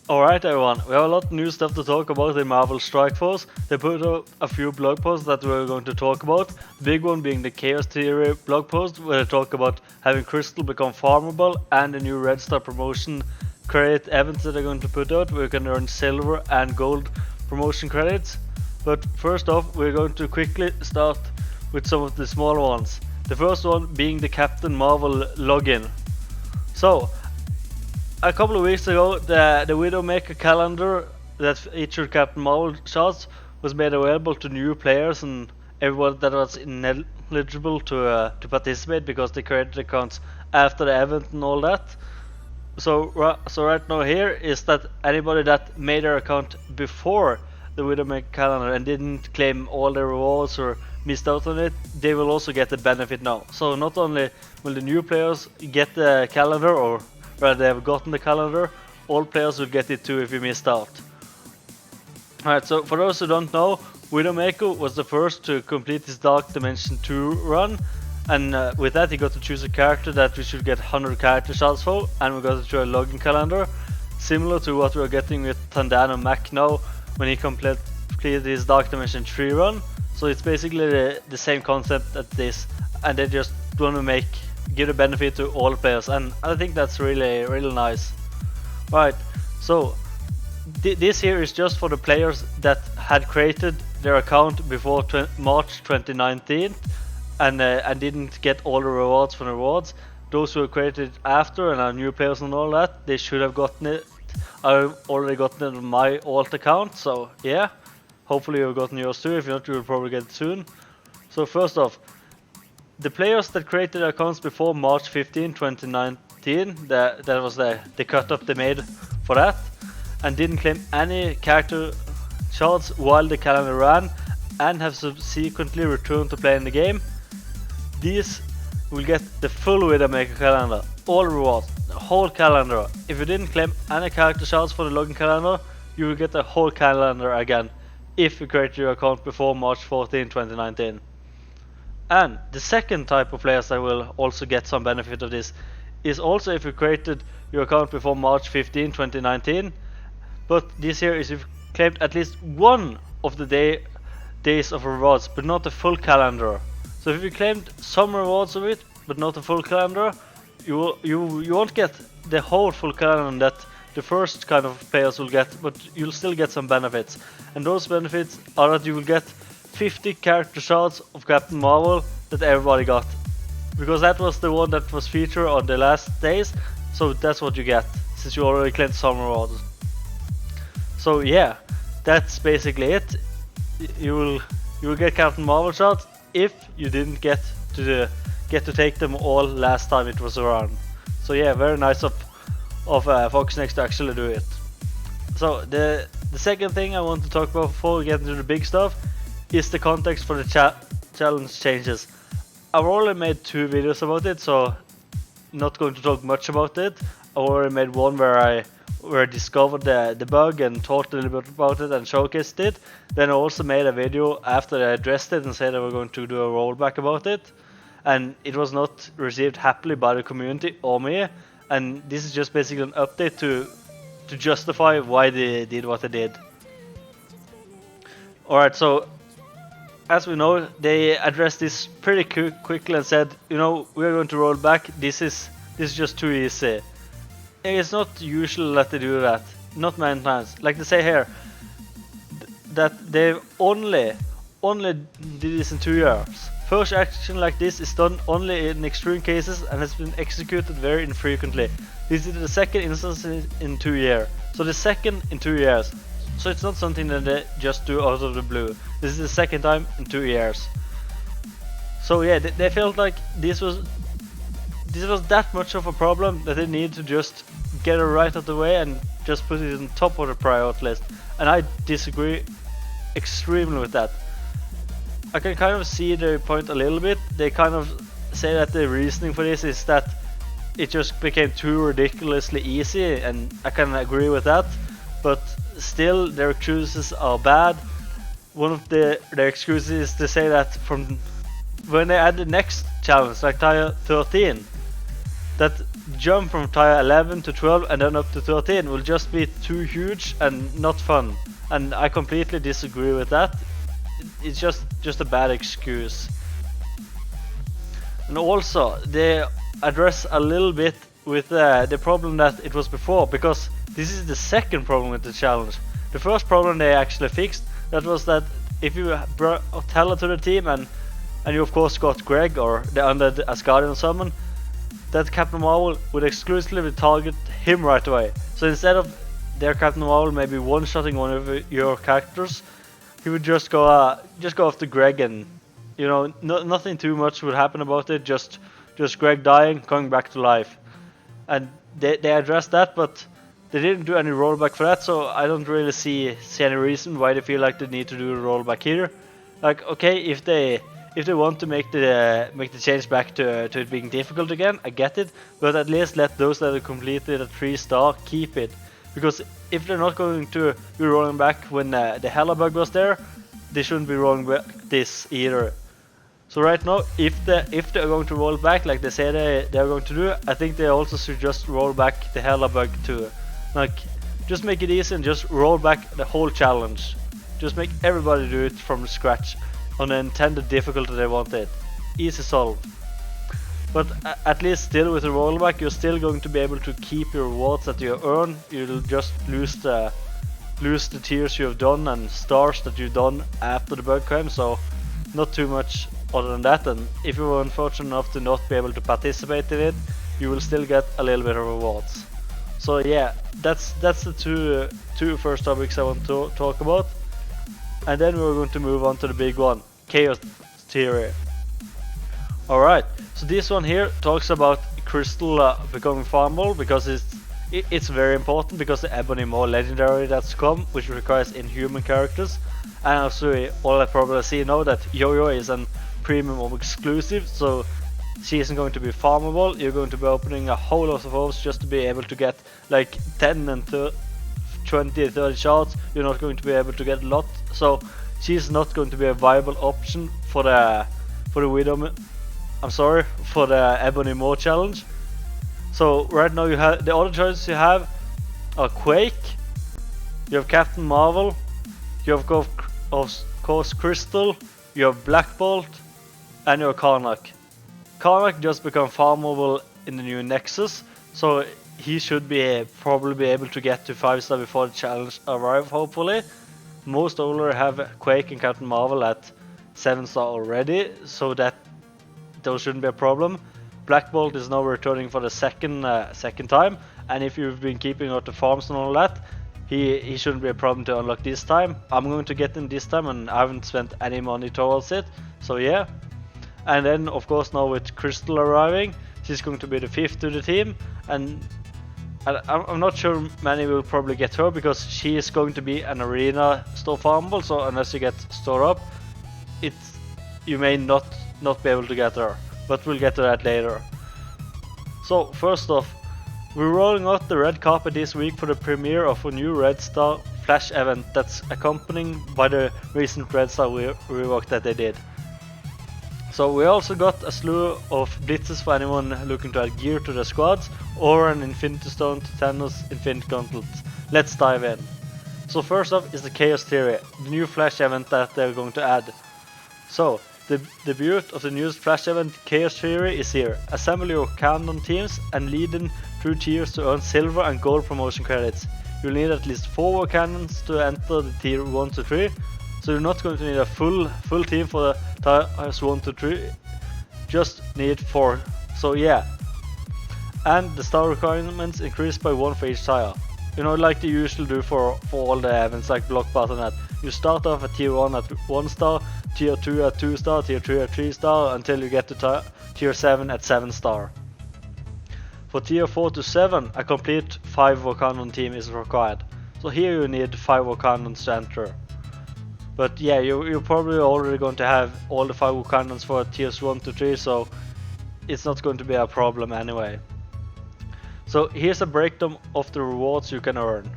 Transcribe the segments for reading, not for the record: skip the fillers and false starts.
Alright everyone, we have a lot of new stuff to talk about in Marvel Strike Force. They put up a few blog posts that we're going to talk about. The big one being the Chaos Theory blog post where they talk about having Crystal become farmable and the new Red Star promotion credit events that they're going to put out where you can earn silver and gold promotion credits. But first off, we're going to quickly start with some of the smaller ones. The first one being the Captain Marvel login. So, a couple of weeks ago, the Widowmaker calendar that featured Captain Marvel shots was made available to new players and everyone that was ineligible to participate because they created accounts after the event and all that. So right now here is that anybody that made their account before the Widowmaker calendar and didn't claim all the rewards or missed out on it, they will also get the benefit now. So not only will the new players get the calendar, or rather they have gotten the calendar, all players will get it too if you missed out. Alright, so for those who don't know, Widowmaker was the first to complete his Dark Dimension 2 run, and with that he got to choose a character that we should get 100 character shots for, and we got to choose a login calendar, similar to what we're getting with Tandano Mac now when he completed his Dark Dimension 3 run. So it's basically the same concept as this, and they just want to give the benefit to all players, and I think that's really nice. Right, so this here is just for the players that had created their account before March 2019 and didn't get all the rewards from the rewards. Those who created after and are new players and all that, they should have gotten it. I've already gotten it on my alt account, so yeah. Hopefully you've gotten yours too. If not, you will probably get it soon. So first off, the players that created accounts before March 15, 2019, that was the cutoff they made for that, and didn't claim any character shots while the calendar ran, and have subsequently returned to play in the game, these will get the full Widowmaker calendar, all rewards, the whole calendar. If you didn't claim any character shots for the login calendar, you will get the whole calendar again, if you created your account before March 14, 2019. And the second type of players that will also get some benefit of this is also if you created your account before March 15, 2019, but this here is if you claimed at least one of the days of rewards, but not the full calendar. So if you claimed some rewards of it, but not the full calendar, you won't get the whole full calendar that the first kind of players will get, but you'll still get some benefits. And those benefits are that you will get 50 character shots of Captain Marvel that everybody got. Because that was the one that was featured on the last days, so that's what you get, since you already claimed some rewards. So yeah, that's basically it. You will get Captain Marvel shots if you didn't get to take them all last time it was around. So yeah, very nice of Foxnex to actually do it. So the second thing I want to talk about before we get into the big stuff is the context for the challenge changes. I've already made 2 videos about it, so not going to talk much about it. I already made one where I discovered the bug and talked a little bit about it and showcased it. Then I also made a video after I addressed it and said I was going to do a rollback about it, and it was not received happily by the community or me. And this is just basically an update to justify why they did what they did. Alright, so as we know, they addressed this pretty quickly and said, you know, we're going to roll back. This is just too easy. It's not usual that they do that. Not many times. Like they say here, that they only did this in 2 years. First action like this is done only in extreme cases and has been executed very infrequently. This is the second instance in 2 years. So the second in 2 years. So it's not something that they just do out of the blue. This is the second time in 2 years. So yeah, they felt like this was that much of a problem that they need to just get it right out of the way and just put it on top of the priority list. And I disagree extremely with that. I can kind of see their point a little bit. They kind of say that the reasoning for this is that it just became too ridiculously easy, and I can agree with that. But still, their excuses are bad. One of their excuses is to say that from when they add the next challenge, like tier 13, that jump from tier 11 to 12 and then up to 13 will just be too huge and not fun. And I completely disagree with that. It's just a bad excuse. And also, they address a little bit with the problem that it was before, because this is the second problem with the challenge. The first problem they actually fixed, that was that if you brought Tella to the team and you of course got Greg or the undead Asgardian summon, that Captain Marvel would exclusively target him right away. So instead of their Captain Marvel maybe one-shotting one of your characters, he would just go after Greg, and you know, nothing too much would happen about it. Just Greg dying, coming back to life, and they addressed that, but they didn't do any rollback for that. So I don't really see any reason why they feel like they need to do a rollback here. Like, okay, if they want to make the change back to it being difficult again, I get it, but at least let those that have completed a 3-star keep it. Because if they're not going to be rolling back when the Hella bug was there, they shouldn't be rolling back this either. So right now, if they're going to roll back like they say they're going to do, I think they also should just roll back the Hella bug too. Like, just make it easy and just roll back the whole challenge. Just make everybody do it from scratch on the intended difficulty they want it. Easy solved. But at least still with the rollback, you're still going to be able to keep your rewards that you earn. You'll just lose the tiers you have done and stars that you've done after the bug came. So not too much other than that. And if you were unfortunate enough to not be able to participate in it, you will still get a little bit of rewards. So yeah, that's the two first topics I want to talk about. And then we're going to move on to the big one, Chaos Theory. Alright, so this one here talks about Crystal becoming farmable, because it's very important, because the Ebony Maw legendary that's come, which requires inhuman characters. And also all I probably see now that Yo-Yo is an premium exclusive, so she isn't going to be farmable. You're going to be opening a whole lot of orbs just to be able to get like 10 and 20, 30 shots. You're not going to be able to get a lot, so she's not going to be a viable option for the Widow. I'm sorry, for the Ebony Maw challenge. So right now you have the other choices you have are Quake, you have Captain Marvel, you have of course Crystal, you have Black Bolt, and you have Karnak. Karnak just become farmable in the new Nexus, so he should probably be able to get to 5-star before the challenge arrive, hopefully. Most already have Quake and Captain Marvel at 7-star already, so that those shouldn't be a problem. Black Bolt is now returning for the second time, and if you've been keeping out the farms and all that, he shouldn't be a problem to unlock this time. I'm going to get him this time, and I haven't spent any money towards it, so yeah. And then of course now with Crystal arriving, she's going to be the 5th to the team, and I'm not sure many will probably get her, because she is going to be an arena store farmable, so unless you get store up, you may not be able to get her, but we'll get to that later. So first off, we're rolling out the red carpet this week for the premiere of a new Red Star Flash event that's accompanied by the recent Red Star rework that they did. So we also got a slew of blitzes for anyone looking to add gear to their squads, or an Infinity Stone to Thanos Infinite Gauntlets. Let's dive in. So first off is the Chaos Theory, the new Flash event that they're going to add. So the debut of the newest Flash event, Chaos Theory, is here. Assemble your cannon teams and lead them through tiers to earn silver and gold promotion credits. You'll need at least 4 war cannons to enter the tier 1 to 3. So you're not going to need a full team for the tiers 1 to 3. Just need 4. So yeah. And the star requirements increase by 1 for each tier. You know, like they usually do for all the events like Blockbuster and that. You start off at tier 1 at 1 star, tier 2 at 2 star, tier 3 at 3 star, until you get to tier 7 at 7 star. For tier 4 to 7, a complete 5 Wakandan team is required. So here you need 5 Wakandans to enter. But yeah, you're probably already going to have all the 5 Wakandans for tiers 1 to 3, so it's not going to be a problem anyway. So here's a breakdown of the rewards you can earn.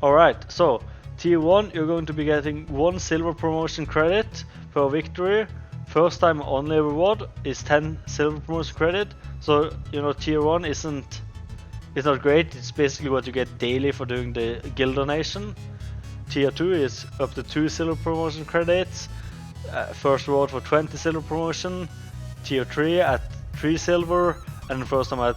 Alright, so tier 1 you're going to be getting 1 silver promotion credit per victory. First time only reward is 10 silver promotion credit, So, you know, tier 1 it's not great, it's basically what you get daily for doing the guild donation. Tier 2 is up to 2 silver promotion credits, first reward for 20 silver promotion, tier 3 at 3 silver, and the first time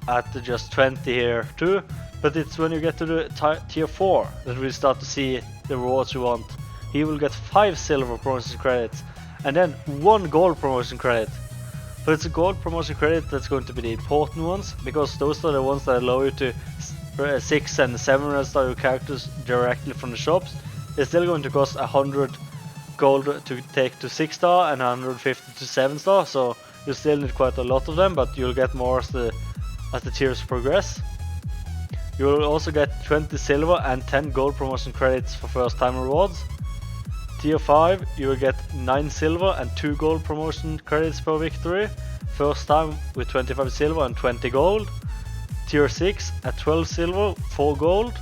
at just 20 here too. But it's when you get to the tier 4 that we start to see the rewards you want. He will get 5 silver promotion credits and then 1 gold promotion credit. But it's a gold promotion credit that's going to be the important ones, because those are the ones that allow you to 6 and 7 restore your characters directly from the shops. It's still going to cost 100 gold to take to 6 star and 150 to 7 star, so you still need quite a lot of them, but you'll get more as the tiers progress. You will also get 20 silver and 10 gold promotion credits for first time rewards. Tier 5 you will get 9 silver and 2 gold promotion credits per victory, first time with 25 silver and 20 gold. Tier 6 at 12 silver, 4 gold,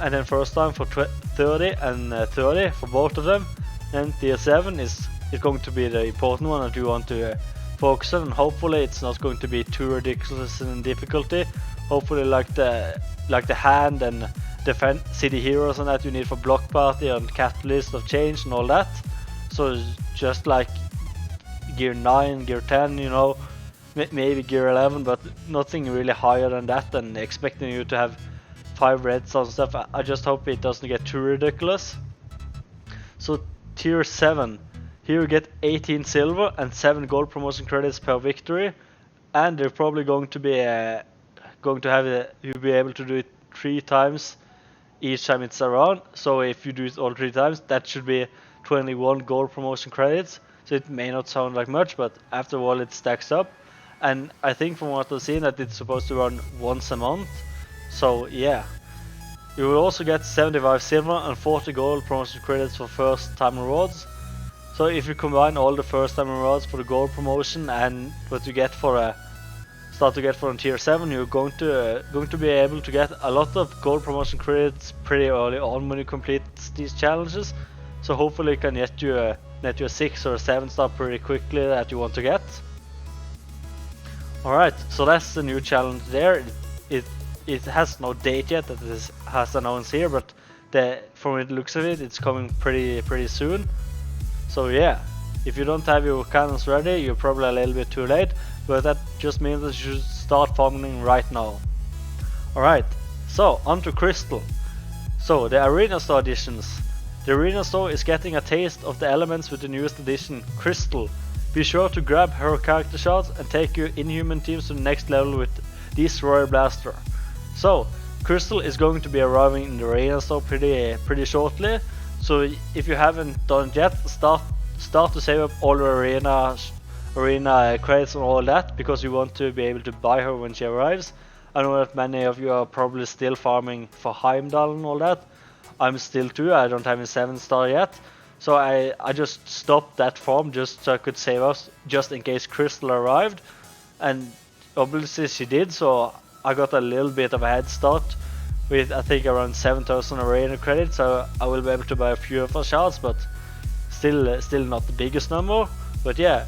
and then first time for 30 and 30 for both of them. And tier 7 is going to be the important one that you want to focus on, and hopefully it's not going to be too ridiculous in difficulty. Hopefully like the hand and defend city heroes and that you need for block party and catalyst of change and all that. So just like gear 9, gear 10, you know, maybe gear 11, but nothing really higher than that, and expecting you to have 5 reds and stuff. I just hope it doesn't get too ridiculous. So tier 7, here you get 18 silver and 7 gold promotion credits per victory, and they're probably going to be you'll be able to do it 3 times each time it's around. So if you do it all 3 times, that should be 21 gold promotion credits. So it may not sound like much, but after all it stacks up. And I think from what I've seen that it's supposed to run once a month. So yeah. You will also get 75 silver and 40 gold promotion credits for first time rewards. So if you combine all the first time rewards for the gold promotion and what you get for start to get for tier 7, you're going to be able to get a lot of gold promotion credits pretty early on when you complete these challenges. So hopefully you can get you a 6 or a 7 star pretty quickly that you want to get. Alright, so that's the new challenge there. It has no date yet that it has announced here, but from the looks of it, it's coming pretty soon. So yeah, if you don't have your cannons ready, you're probably a little bit too late, but that just means that you should start farming right now. Alright, so on to Crystal. So the Arena Store additions. The Arena Store is getting a taste of the elements with the newest addition, Crystal. Be sure to grab her character shards and take your Inhuman teams to the next level with this Royal Blaster. So Crystal is going to be arriving in the Arena Store pretty shortly. So if you haven't done it yet, start to save up all the arena credits and all that, because you want to be able to buy her when she arrives. I know that many of you are probably still farming for Heimdall and all that. I'm still too. I don't have a 7 star yet. So I just stopped that farm just so I could save us just in case Crystal arrived. And obviously she did, so I got a little bit of a head start with I think around 7,000 arena credits. So I will be able to buy a few of her shards, but still not the biggest number. But yeah,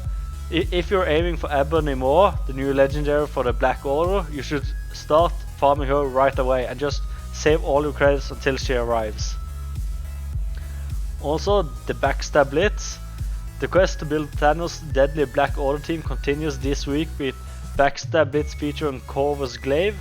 if you're aiming for Ebony Moore, the new legendary for the Black Order, you should start farming her right away and just save all your credits until she arrives. Also, the Backstab Blitz. The quest to build Thanos' deadly Black Order team continues this week with Backstab Blitz featuring Corvus Glaive.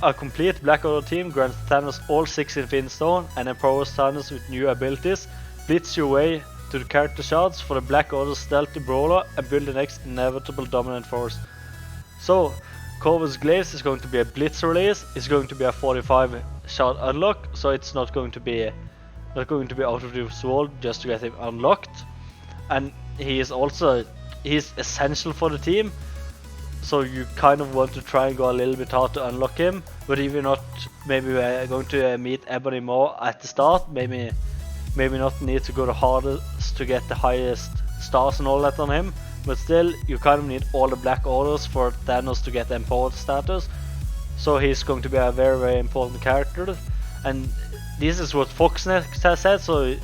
A complete Black Order team grants Thanos all 6 Infinite Stone and empowers Thanos with new abilities. Blitz your way to the character shards for the Black Order's stealthy brawler and build the next inevitable dominant force. So, Corvus Glaive is going to be a Blitz release. It's going to be a 45 shard unlock, so it's not going to be out of this world just to get him unlocked. And he's essential for the team, so you kind of want to try and go a little bit hard to unlock him. But if you're not maybe going to meet Ebony Maw at the start, maybe not need to go the hardest to get the highest stars and all that on him, but still you kind of need all the Black Orders for Thanos to get empowered status. So he's going to be a very important character, and this is what Foxnet has said, so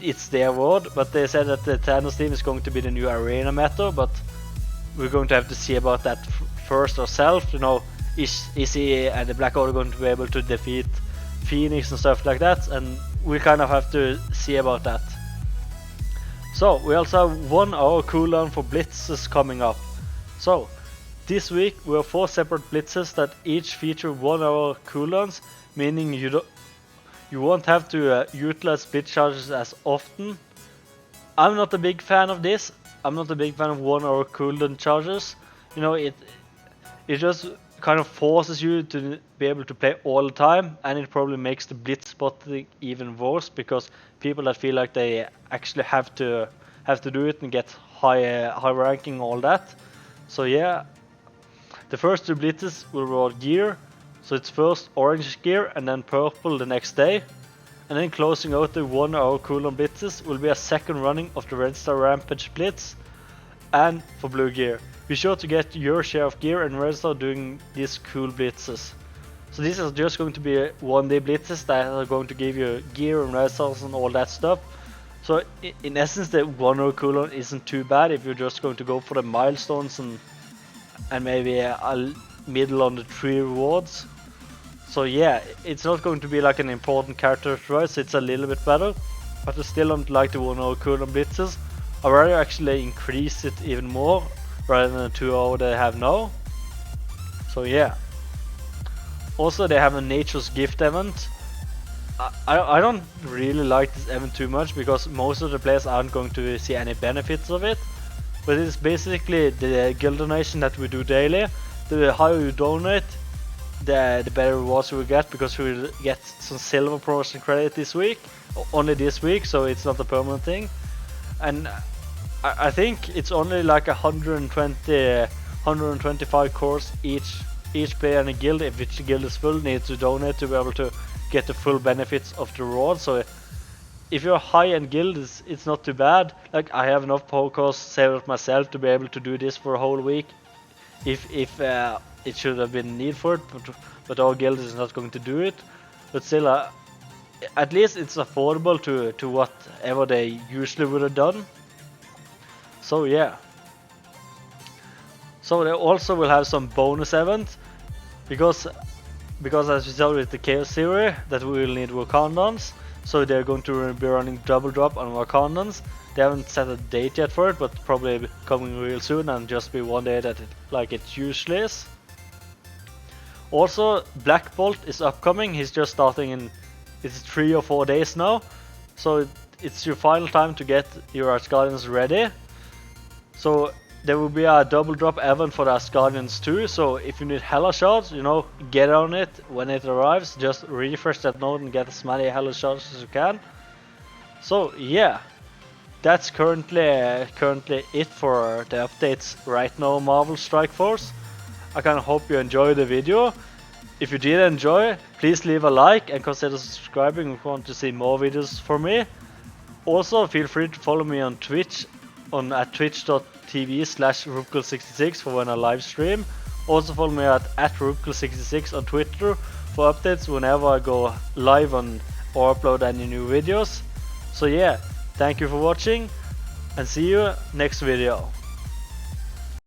it's their word, but they said that the Thanos team is going to be the new arena meta, but we're going to have to see about that first ourselves, you know, is he and the Black Order going to be able to defeat Phoenix and stuff like that, and we kind of have to see about that. So we also have 1 hour cooldown for blitzes coming up. So this week we have 4 separate blitzes that each feature 1 hour cooldowns, meaning you won't have to utilize blitz charges as often. I'm not a big fan of this. I'm not a big fan of 1 hour cooldown charges. You know, it just kind of forces you to be able to play all the time, and it probably makes the blitz spotting even worse, because people that feel like they actually have to do it and get high ranking, all that. So yeah, the first 2 blitzes will reward gear. So it's first orange gear and then purple the next day. And then closing out the 1 hour cooldown blitzes will be a second running of the Red Star Rampage blitz. And for blue gear, be sure to get your share of gear and Red Star doing these cool blitzes. So these are just going to be 1-day blitzes that are going to give you gear and Red Stars and all that stuff. So in essence, the 1 hour cooldown isn't too bad if you're just going to go for the milestones and maybe a middle on the 3 rewards. So yeah, it's not going to be like an important character choice, it's a little bit better, but I still don't like the 1 hour cooldown blitzes. I'd rather actually increase it even more rather than the 2 hour they have now. So yeah. Also, they have a Nature's Gift event. I don't really like this event too much, because most of the players aren't going to see any benefits of it. But it's basically the guild donation that we do daily. The higher you donate, the better rewards we will get, because we will get some silver promotion credit this week. Only this week, so it's not a permanent thing. And I think it's only like 125 cores each player in a guild, if each guild is full, needs to donate to be able to get the full benefits of the reward. So if you're high end guild, it's not too bad. Like, I have enough power cores saved up myself to be able to do this for a whole week if it should have been need for it, but our guild is not going to do it. But still, at least it's affordable to whatever they usually would have done. So yeah. So they also will have some bonus events, because as we saw with the Chaos Theory that we will need Wakandans, so they're going to be running double drop on Wakandans. They haven't set a date yet for it, but probably coming real soon, and just be 1 day that like it usually is. Also, Black Bolt is upcoming. He's just starting in, it's 3 or 4 days now, so it's your final time to get your Asgardians ready. So there will be a double drop event for the Asgardians too, so if you need Hella Shards, you know, get on it when it arrives. Just refresh that node and get as many Hella Shards as you can. So yeah, that's currently it for the updates right now, Marvel Strike Force. I kind of hope you enjoyed the video. If you did enjoy, please leave a like and consider subscribing if you want to see more videos from me. Also, feel free to follow me on Twitch at twitch.tv/Rubkul66 for when I live stream. Also follow me at Rubkul66 on Twitter for updates whenever I go live on or upload any new videos. So yeah, thank you for watching, and see you next video.